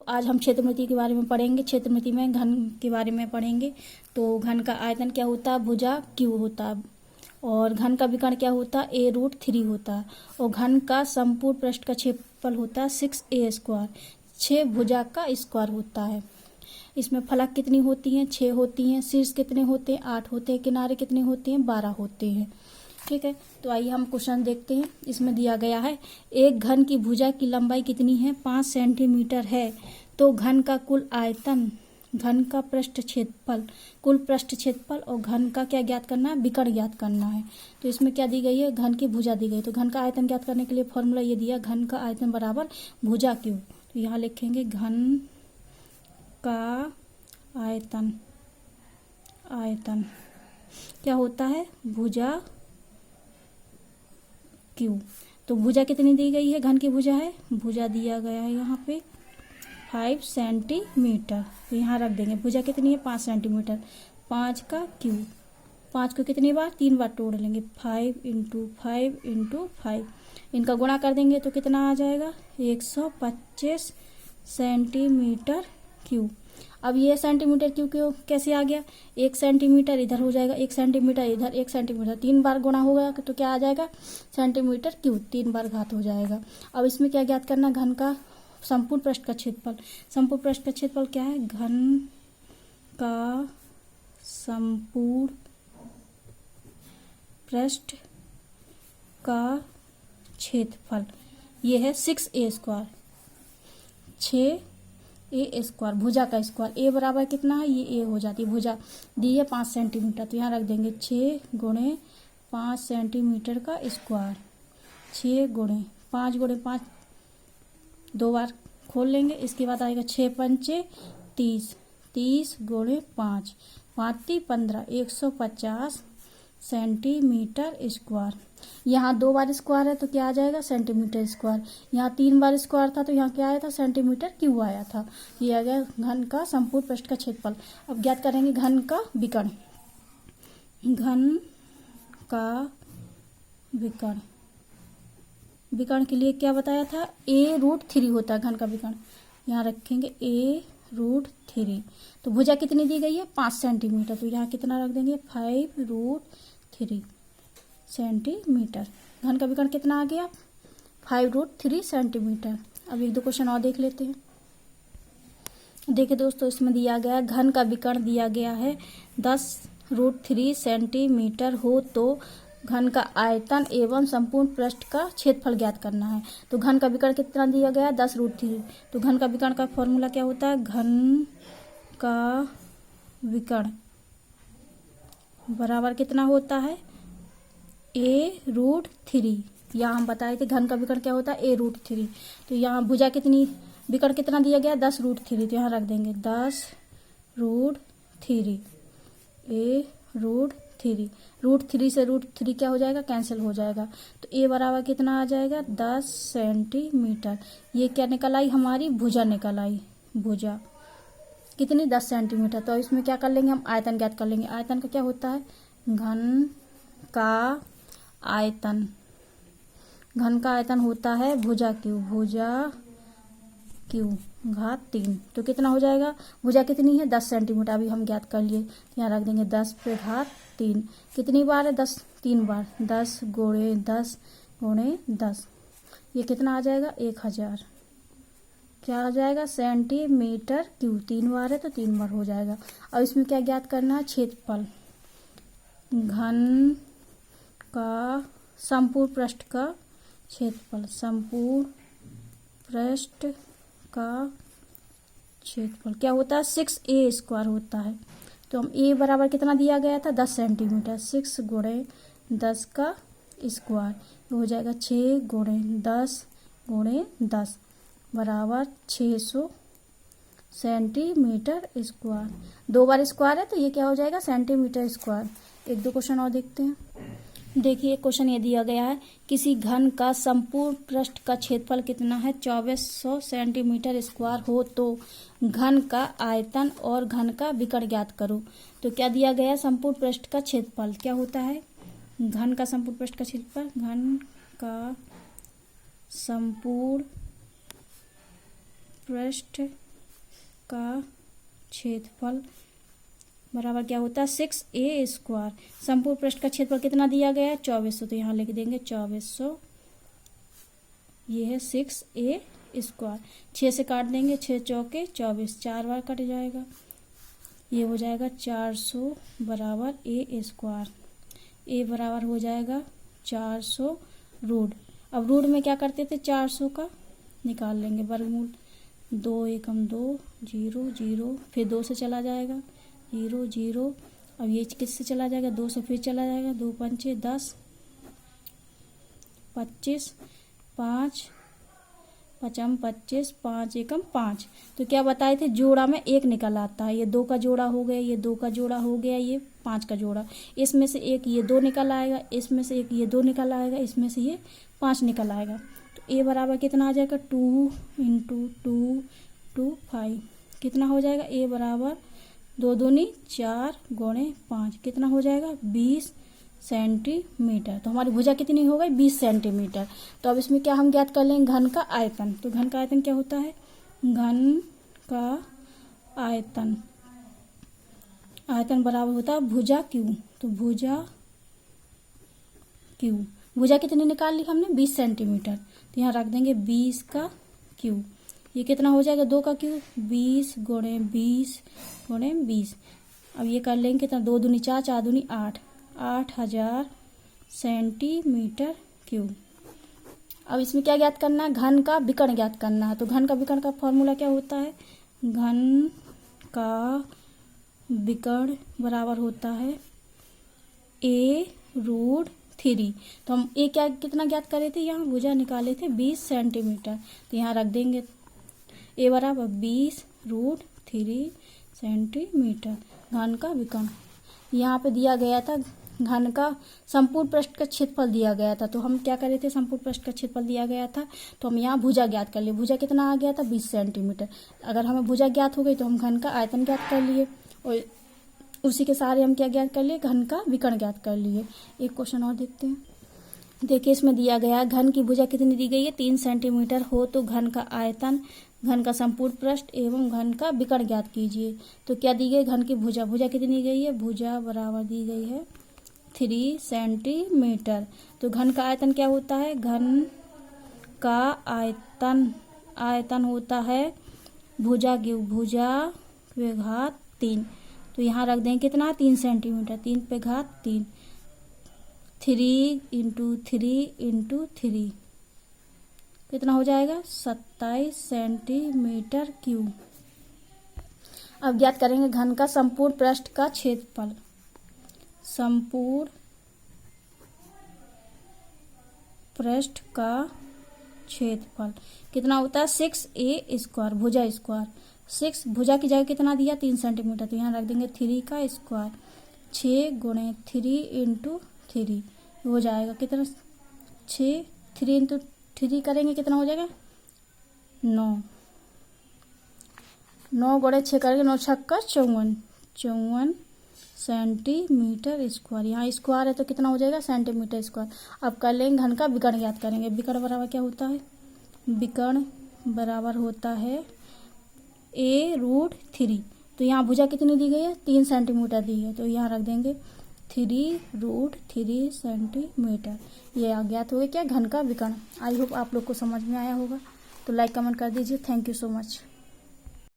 आज हम क्षेत्रमिति के बारे में पढ़ेंगे। क्षेत्रमिति में घन के बारे में पढ़ेंगे। तो घन का आयतन क्या होता है, भुजा क्यू होता है, और घन का विकर्ण क्या होता है, a√3 होता है, और घन का संपूर्ण पृष्ठ का क्षेत्रफल होता है 6a², 6 भुजा का स्क्वायर होता है। इसमें फलक कितनी होती हैं, 6 होती हैं। शीर्ष कितने होते हैं, 8 होते हैं। किनारे कितने होते हैं, 12 होते हैं। ठीक है, तो आइए हम क्वेश्चन देखते हैं। इसमें दिया गया है एक घन की भुजा की लंबाई कितनी है, 5 सेंटीमीटर है, तो घन का कुल आयतन, घन का पृष्ठ क्षेत्रफल, कुल पृष्ठ क्षेत्रफल और घन का क्या ज्ञात करना है, विकर्ण ज्ञात करना है। तो इसमें क्या दी गई है, घन की भुजा दी गई। तो घन का आयतन ज्ञात करने के लिए फॉर्मूला ये दिया, घन का आयतन बराबर भुजा क्यू। तो यहाँ लिखेंगे घन का आयतन, आयतन क्या होता है, भुजा क्यू। तो भुजा कितनी दी गई है, घन की भुजा है, भुजा दिया गया है यहाँ पे 5 सेंटीमीटर। तो यहाँ रख देंगे भुजा कितनी है, 5 सेंटीमीटर। 5 का क्यू, 5 को कितनी बार, 3 बार तोड़ लेंगे, 5 × 5 × 5। इनका गुणा कर देंगे तो कितना आ जाएगा, 125 सेंटीमीटर क्यू। अब ये सेंटीमीटर क्यू क्यों कैसे आ गया, 1 सेंटीमीटर इधर हो जाएगा, 1 सेंटीमीटर इधर, 1 सेंटीमीटर, 3 बार गुणा होगा तो क्या आ जाएगा, सेंटीमीटर क्यू, 3 बार घात हो जाएगा। अब इसमें क्या ज्ञात करना, घन का संपूर्ण पृष्ठ का क्षेत्रफल। संपूर्ण पृष्ठ का क्षेत्रफल क्या है, घन का संपूर्ण पृष्ठ का क्षेत्रफल ये है 6a², 6a², भुजा का स्क्वायर। a बराबर कितना है, ये a हो जाती है, भुजा दी है 5 सेंटीमीटर। तो यहाँ रख देंगे 6 × 5 सेंटीमीटर का स्क्वायर, 6 × 5 × 5, 2 बार खोल लेंगे। इसके बाद आएगा 6 पंचे 30, 30 × 5, 5 × 15, 150 सेंटीमीटर स्क्वायर। यहाँ 2 बार स्क्वायर है तो क्या आ जाएगा, सेंटीमीटर स्क्वायर। यहाँ 3 बार स्क्वायर था तो यहाँ क्या आया था, सेंटीमीटर क्यू आया था। ये आ गया घन का संपूर्ण पृष्ठ का क्षेत्रफल। अब ज्ञात करेंगे घन का विकर्ण। घन का विकर्ण, विकर्ण के लिए क्या बताया था, a√3 होता है घन का विकर्ण। यहाँ रखेंगे a√3। तो भुजा कितनी दी गई है, 5 सेंटीमीटर। तो यहाँ कितना रख देंगे, 5√3 सेंटीमीटर। घन का विकर्ण कितना आ गया, 5√3 सेंटीमीटर। अब 1-2 क्वेश्चन और देख लेते हैं। देखिए दोस्तों, इसमें दिया गया घन का विकर्ण दिया गया है 10√3 सेंटीमीटर हो तो घन का आयतन एवं संपूर्ण पृष्ठ का क्षेत्रफल ज्ञात करना है। तो घन का विकर्ण कितना दिया गया, 10√3। तो घन का विकर्ण का फॉर्मूला क्या होता है, घन का विकर्ण बराबर कितना होता है, a√3। यहाँ हम बताए थे घन का विकर्ण क्या होता है, a√3। तो यहाँ भुजा कितनी, विकर्ण कितना दिया गया, 10√3। तो यहाँ रख देंगे 10√3, a√3। √3 से √3 क्या हो जाएगा, कैंसिल हो जाएगा। तो a बराबर कितना आ जाएगा, 10 सेंटीमीटर। ये क्या निकल आई, हमारी भुजा निकल आई। भुजा कितनी, 10 सेंटीमीटर। तो इसमें क्या कर लेंगे, हम आयतन ज्ञात कर लेंगे। आयतन का क्या होता है, घन का आयतन, घन का आयतन होता है भुजा क्यू, भुजा क्यू घात 3। तो कितना हो जाएगा, भुजा कितनी है, 10 सेंटीमीटर। अभी हम ज्ञात कर लिए। यहाँ रख देंगे 10 पे घात 3। कितनी बार है, 10, 3 बार, 10 × 10 × 10। ये कितना आ जाएगा, 1000। क्या आ जाएगा, सेंटीमीटर क्यू। 3 बार है तो 3 बार हो जाएगा। अब इसमें क्या ज्ञात करना है, क्षेत्रफल। घन का संपूर्ण पृष्ठ का क्षेत्रफल, संपूर्ण पृष्ठ का क्षेत्रफल क्या होता है, 6a² होता है। तो हम a बराबर कितना दिया गया था, 10 सेंटीमीटर। 6 × 10 का स्क्वायर हो जाएगा 6 × 10 × 10 बराबर 600 सेंटीमीटर स्क्वायर। 2 बार स्क्वायर है तो ये क्या हो जाएगा, सेंटीमीटर स्क्वायर। 1-2 क्वेश्चन और देखते हैं। देखिए क्वेश्चन ये दिया गया है, किसी घन का संपूर्ण पृष्ठ का क्षेत्रफल कितना है, 2400 सेंटीमीटर स्क्वायर हो तो घन का आयतन और घन का विकर्ण ज्ञात करो। तो क्या दिया गया है, संपूर्ण पृष्ठ का क्षेत्रफल क्या होता है, घन का संपूर्ण पृष्ठ का क्षेत्रफल, घन का संपूर्ण पृष्ठ का क्षेत्रफल बराबर क्या होता है 6a²। संपूर्ण पृष्ठ का क्षेत्रफल कितना दिया गया है 2400, तो यहाँ लिख देंगे 2400, ये है 6a²। 6 से काट देंगे, 6 चौके 24, 4 बार कट जाएगा, ये हो जाएगा 400 बराबर a²। a बराबर हो जाएगा 400 रूट। अब रूट में क्या करते थे 400 का निकाल लेंगे वर्गमूल, 2 एकम 2, 0 0, फिर 2 से चला जाएगा 0 0, अब ये किससे चला जाएगा 2 से फिर चला जाएगा, 2 पंचे 10, 25, 5 पचम 25, 5 एकम 5। तो क्या बताए थे जोड़ा में 1 निकल आता है, ये 2 का जोड़ा हो गया, ये 2 का जोड़ा हो गया, ये 5 का जोड़ा, इसमें से एक ये 2 निकल आएगा, इसमें से एक ये 2 निकल आएगा, इसमें से ये 5 निकल आएगा। तो ए बराबर कितना आ जाएगा 2 × 2 2 5, कितना हो जाएगा ए बराबर 2 दूनी 4 × 5 कितना हो जाएगा 20 सेंटीमीटर। तो हमारी भुजा कितनी हो गई 20 सेंटीमीटर। तो अब इसमें क्या हम ज्ञात कर लेंगे घन का आयतन। तो घन का आयतन क्या होता है, घन का आयतन, आयतन बराबर होता है भुजा क्यू। तो भुजा क्यू, भुजा कितनी निकाल ली हमने 20 सेंटीमीटर, तो यहाँ रख देंगे 20 का क्यू। ये कितना हो जाएगा 2 का क्यू 20 × 20 × 20। अब ये कर लेंगे कितना 2 दूनी 4 4 दूनी 8, 8000 सेंटीमीटर क्यूब। अब इसमें क्या ज्ञात करना है, घन का विकर्ण ज्ञात करना है। तो घन का विकर्ण का फॉर्मूला क्या होता है, घन का विकर्ण बराबर होता है a√3। तो हम ए क्या कितना ज्ञात करे थे, यहाँ भुजा निकाले थे 20 सेंटीमीटर, तो यहाँ रख देंगे ए बराबर 20√3 सेंटीमीटर। घन का विकर्ण यहाँ पे दिया गया था, घन का संपूर्ण पृष्ठ का क्षेत्रफल दिया गया था। तो हम क्या करे थे, संपूर्ण पृष्ठ का क्षेत्रफल दिया गया था, तो हम यहाँ भुजा ज्ञात कर लिए। भुजा कितना आ गया था 20 सेंटीमीटर। अगर हमें भुजा ज्ञात हो गई तो हम घन का आयतन ज्ञात कर लिए, और उसी के सहारे हम क्या ज्ञात कर लिए, घन का विकर्ण ज्ञात कर लिए। एक क्वेश्चन और देखते हैं। देखिए इसमें दिया गया घन की भुजा कितनी दी गई है 3 सेंटीमीटर हो तो घन का आयतन, घन का संपूर्ण पृष्ठ एवं घन का विकर्ण ज्ञात कीजिए। तो क्या दी गई घन की भुजा, भुजा कितनी दी गई है, भुजा बराबर दी गई है 3 सेंटीमीटर। तो घन का आयतन क्या होता है, घन का आयतन, आयतन होता है भुजा क्यूब, भुजा पे घात 3। तो यहाँ रख देंगे कितना 3 सेंटीमीटर, 3 पे घात 3, 3 × 3 × 3 कितना हो जाएगा 27 सेंटीमीटर क्यूब। अब ज्ञात करेंगे घन का संपूर्ण पृष्ठ का क्षेत्रफल। संपूर्ण पृष्ठ का क्षेत्रफल कितना होता है 6a², भुजा स्क्वायर। 6 भुजा की जगह कितना दिया 3 सेंटीमीटर, तो यहाँ रख देंगे 3 का स्क्वायर, 6 × 3 × 3 हो जाएगा कितना 6, 3 × 3 करेंगे कितना हो जाएगा 9, 9 × 6 करेंगे 9 छक्का 54, 54 सेंटीमीटर स्क्वायर। यहाँ स्क्वायर है तो कितना हो जाएगा सेंटीमीटर स्क्वायर। अब कर लेंगे घन का विकर्ण ज्ञात करेंगे। विकर्ण बराबर क्या होता है, विकर्ण बराबर होता है a√3। तो यहाँ भुजा कितनी दी गई है 3 सेंटीमीटर दी है, तो यहाँ रख देंगे 3√3 सेंटीमीटर। ये अज्ञात हो गया क्या घन का विकर्ण। आई होप आप लोग को समझ में आया होगा। तो लाइक कमेंट कर दीजिए। Thank you so much.